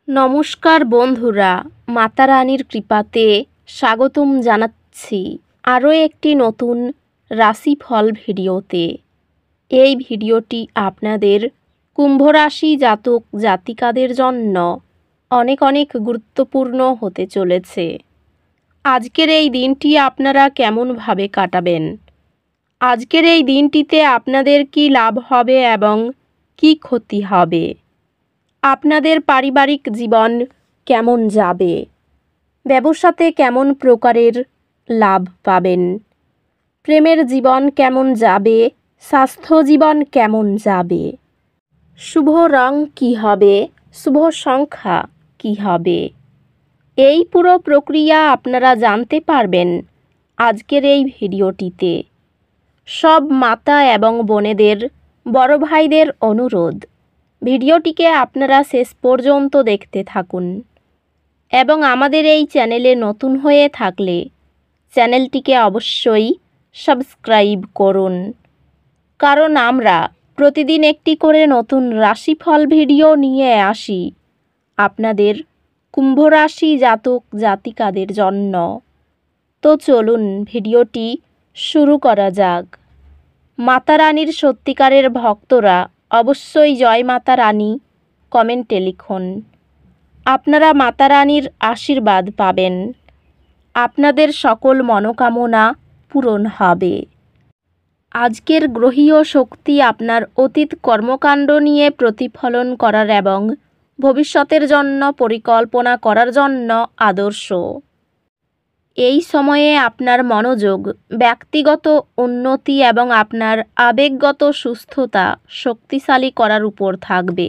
নমস্কার বন্ধুরা, মাতা রানীর কৃপাতে স্বাগতম জানাচ্ছি আরও একটি নতুন রাশিফল ভিডিওতে। এই ভিডিওটি আপনাদের কুম্ভ রাশি জাতক জাতিকাদের জন্য অনেক অনেক গুরুত্বপূর্ণ হতে চলেছে। আজকের এই দিনটি আপনারা কেমনভাবে কাটাবেন, আজকের এই দিনটিতে আপনাদের কি লাভ হবে এবং কি ক্ষতি হবে, আপনাদের পারিবারিক জীবন কেমন যাবে, ব্যবসাতে কেমন প্রকারের লাভ পাবেন, প্রেমের জীবন কেমন যাবে, স্বাস্থ্য জীবন কেমন যাবে, শুভ রং কী হবে, শুভ সংখ্যা কী হবে, এই পুরো প্রক্রিয়া আপনারা জানতে পারবেন আজকের এই ভিডিওটিতে। সব মাতা এবং বোনেদের, বড় ভাইদের অনুরোধ, ভিডিওটিকে আপনারা শেষ পর্যন্ত দেখতে থাকুন এবং আমাদের এই চ্যানেলে নতুন হয়ে থাকলে চ্যানেলটিকে অবশ্যই সাবস্ক্রাইব করুন, কারণ আমরা প্রতিদিন একটি করে নতুন রাশিফল ভিডিও নিয়ে আসি আপনাদের কুম্ভ রাশি জাতক জাতিকাদের জন্য। তো চলুন ভিডিওটি শুরু করা যাক। মাতা রানীর সত্যিকারের ভক্তরা অবশ্যই জয় মাতা রানী কমেন্টে লিখুন। আপনারা মাতা রানীর আশীর্বাদ পাবেন, আপনাদের সকল মনোকামনা পূরণ হবে। আজকের গ্রহীয় শক্তি আপনার অতীত কর্মকাণ্ড নিয়ে প্রতিফলন করার এবং ভবিষ্যতের জন্য পরিকল্পনা করার জন্য আদর্শ। এই সময়ে আপনার মনোযোগ ব্যক্তিগত উন্নতি এবং আপনার আবেগগত সুস্থতা শক্তিশালী করার উপর থাকবে।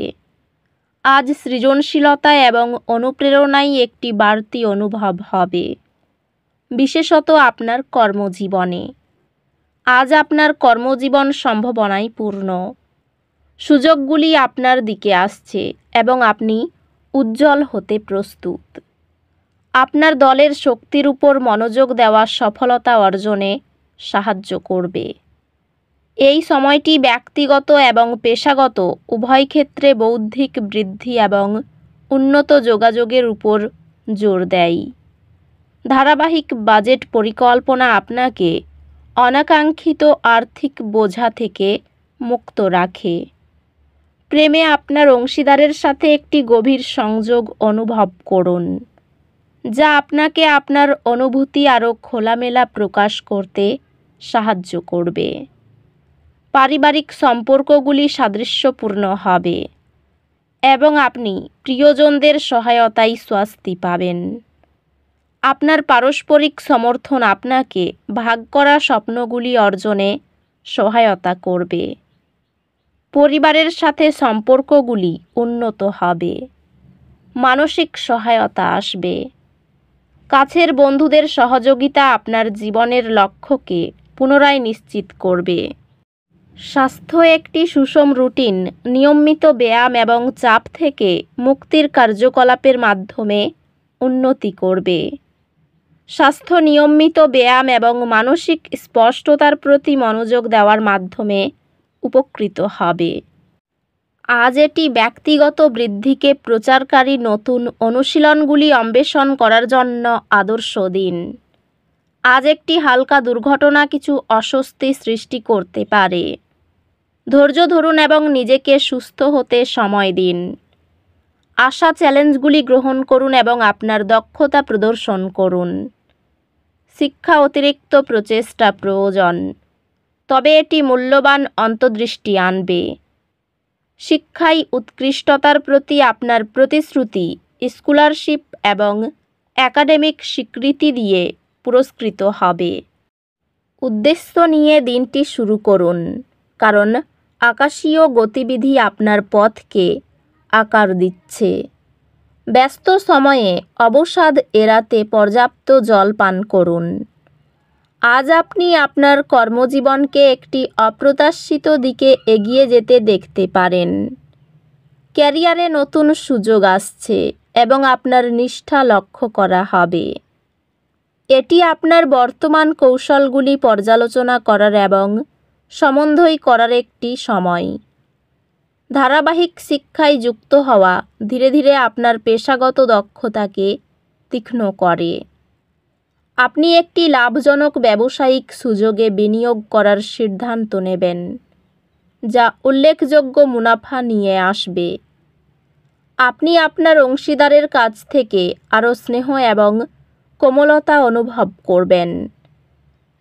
আজ সৃজনশীলতা এবং অনুপ্রেরণায় একটি বাড়তি অনুভব হবে, বিশেষত আপনার কর্মজীবনে। আজ আপনার কর্মজীবন সম্ভাবনায় পূর্ণ, সুযোগগুলি আপনার দিকে আসছে এবং আপনি উজ্জ্বল হতে প্রস্তুত। আপনার দলের শক্তির উপর মনোযোগ দেওয়া সফলতা অর্জনে সাহায্য করবে। এই সময়টি ব্যক্তিগত এবং পেশাগত উভয় ক্ষেত্রে বৌদ্ধিক বৃদ্ধি এবং উন্নত যোগাযোগের উপর জোর দেয়। ধারাবাহিক বাজেট পরিকল্পনা আপনাকে অনাকাঙ্ক্ষিত আর্থিক বোঝা থেকে মুক্ত রাখে। প্রেমে আপনার অংশীদারের সাথে একটি গভীর সংযোগ অনুভব করুন, যা আপনাকে আপনার অনুভূতি আরও খোলামেলা প্রকাশ করতে সাহায্য করবে। পারিবারিক সম্পর্কগুলি সাদৃশ্যপূর্ণ হবে এবং আপনি প্রিয়জনদের সহায়তায় স্বস্তি পাবেন। আপনার পারস্পরিক সমর্থন আপনাকে ভাগ করা স্বপ্নগুলি অর্জনে সহায়তা করবে। পরিবারের সাথে সম্পর্কগুলি উন্নত হবে, মানসিক সহায়তা আসবে। কাছের বন্ধুদের সহযোগিতা আপনার জীবনের লক্ষ্যকে পুনরায় নিশ্চিত করবে। স্বাস্থ্য একটি সুষম রুটিন, নিয়মিত ব্যায়াম এবং চাপ থেকে মুক্তির কার্যকলাপের মাধ্যমে উন্নতি করবে। স্বাস্থ্য নিয়মিত ব্যায়াম এবং মানসিক স্পষ্টতার প্রতি মনোযোগ দেওয়ার মাধ্যমে উপকৃত হবে। আজ এটি ব্যক্তিগত বৃদ্ধিকে প্রচারকারী নতুন অনুশীলনগুলি অন্বেষণ করার জন্য আদর্শ দিন। আজ একটি হালকা দুর্ঘটনা কিছু অস্বস্তি সৃষ্টি করতে পারে। ধৈর্য ধরুন এবং নিজেকে সুস্থ হতে সময় দিন। আশা চ্যালেঞ্জগুলি গ্রহণ করুন এবং আপনার দক্ষতা প্রদর্শন করুন। শিক্ষা অতিরিক্ত প্রচেষ্টা প্রয়োজন, তবে এটি মূল্যবান অন্তর্দৃষ্টি আনবে। শিক্ষায় উৎকৃষ্টতার প্রতি আপনার প্রতিশ্রুতি স্কলারশিপ এবং একাডেমিক স্বীকৃতি দিয়ে পুরস্কৃত হবে। উদ্দেশ্য নিয়ে দিনটি শুরু করুন, কারণ আকাশীয় গতিবিধি আপনার পথকে আকার দিচ্ছে। ব্যস্ত সময়ে অবসাদ এড়াতে পর্যাপ্ত জল পান করুন। আজ আপনি আপনার কর্মজীবনকে একটি অপ্রত্যাশিত দিকে এগিয়ে যেতে দেখতে পারেন। ক্যারিয়ারে নতুন সুযোগ আসছে এবং আপনার নিষ্ঠা লক্ষ্য করা হবে। এটি আপনার বর্তমান কৌশলগুলি পর্যালোচনা করার এবং সমন্বয় করার একটি সময়। ধারাবাহিক শিক্ষায় যুক্ত হওয়া ধীরে ধীরে আপনার পেশাগত দক্ষতাকে তীক্ষ্ণ করে। আপনি একটি লাভজনক ব্যবসায়িক সুযোগে বিনিয়োগ করার সিদ্ধান্ত নেবেন, যা উল্লেখযোগ্য মুনাফা নিয়ে আসবে। আপনি আপনার অংশীদারের কাছ থেকে আরও স্নেহ এবং কোমলতা অনুভব করবেন,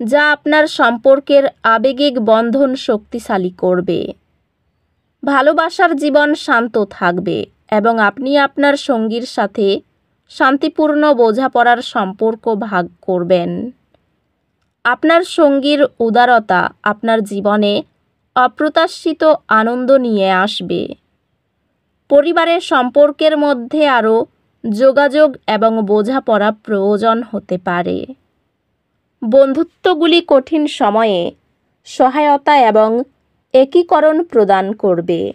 যা আপনার সম্পর্কের আবেগিক বন্ধন শক্তিশালী করবে। ভালোবাসার জীবন শান্ত থাকবে এবং আপনি আপনার সঙ্গীর সাথে শান্তিপূর্ণ বোঝাপড়ার সম্পর্ক ভাগ করবেন। আপনার সঙ্গীর উদারতা আপনার জীবনে অপ্রত্যাশিত আনন্দ নিয়ে আসবে। পরিবারের সম্পর্কের মধ্যে আরও যোগাযোগ এবং বোঝাপড়া প্রয়োজন হতে পারে। বন্ধুত্বগুলি কঠিন সময়ে সহায়তা এবং একীকরণ প্রদান করবে।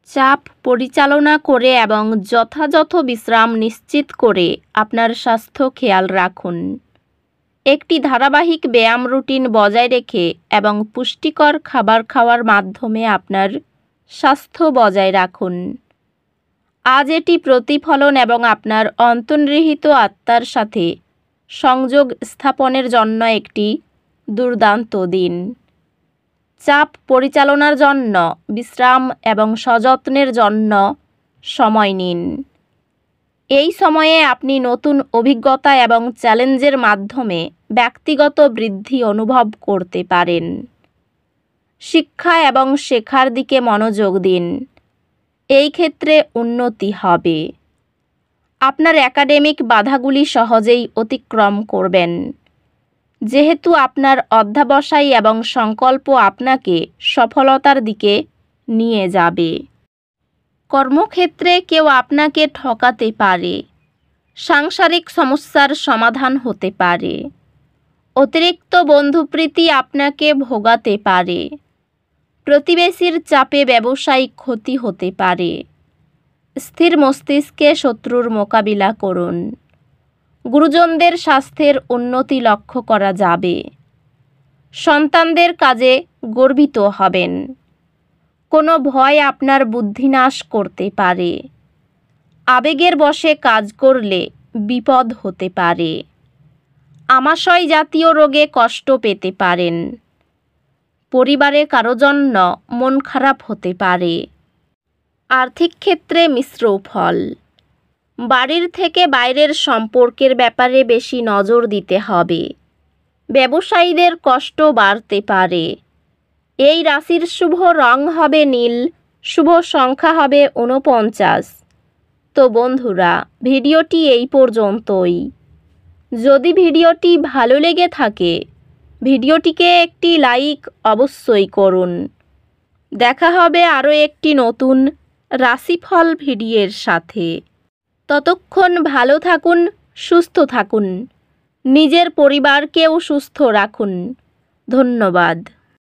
চাপ পরিচালনা করে এবং যথাযথ বিশ্রাম নিশ্চিত করে আপনার স্বাস্থ্য খেয়াল রাখুন। একটি ধারাবাহিক ব্যায়াম রুটিন বজায় রেখে এবং পুষ্টিকর খাবার খাওয়ার মাধ্যমে আপনার স্বাস্থ্য বজায় রাখুন। আজ এটি প্রতিফলন এবং আপনার অন্তর্নিহিত আত্মার সাথে সংযোগ স্থাপনের জন্য একটি দুর্দান্ত দিন। চাপ পরিচালনার জন্য বিশ্রাম এবং সযত্নের জন্য সময় নিন। এই সময়ে আপনি নতুন অভিজ্ঞতা এবং চ্যালেঞ্জের মাধ্যমে ব্যক্তিগত বৃদ্ধি অনুভব করতে পারেন। শিক্ষা এবং শেখার দিকে মনোযোগ দিন। এই ক্ষেত্রে উন্নতি হবে। আপনার একাডেমিক বাধাগুলি সহজেই অতিক্রম করবেন, যেহেতু আপনার অধ্যবসায় এবং সংকল্প আপনাকে সফলতার দিকে নিয়ে যাবে। কর্মক্ষেত্রে কেউ আপনাকে ঠকাতে পারে। সাংসারিক সমস্যার সমাধান হতে পারে। অতিরিক্ত বন্ধুপ্রীতি আপনাকে ভোগাতে পারে। প্রতিবেশীর চাপে ব্যবসায়িক ক্ষতি হতে পারে। স্থির মস্তিষ্কে শত্রুর মোকাবিলা করুন। গুরুজনদের স্বাস্থ্যের উন্নতি লক্ষ্য করা যাবে। সন্তানদের কাজে গর্বিত হবেন। কোনো ভয় আপনার বুদ্ধিনাশ করতে পারে। আবেগের বশে কাজ করলে বিপদ হতে পারে। আমাশয় জাতীয় রোগে কষ্ট পেতে পারেন। পরিবারে কারো জন্য মন খারাপ হতে পারে। আর্থিক ক্ষেত্রে মিশ্র ফল। বাড়ির থেকে বাইরের সম্পর্কের ব্যাপারে বেশি নজর দিতে হবে। ব্যবসায়ীদের কষ্ট বাড়তে পারে। এই রাশির শুভ রং হবে নীল, শুভ সংখ্যা হবে 49। তো বন্ধুরা, ভিডিওটি এই পর্যন্তই। যদি ভিডিওটি ভালো লেগে থাকে, ভিডিওটিকে একটি লাইক অবশ্যই করুন। দেখা হবে আরও একটি নতুন রাশিফল ভিডিওর সাথে। ততক্ষণ ভালো থাকুন, সুস্থ থাকুন, নিজের পরিবারকেও সুস্থ রাখুন। ধন্যবাদ।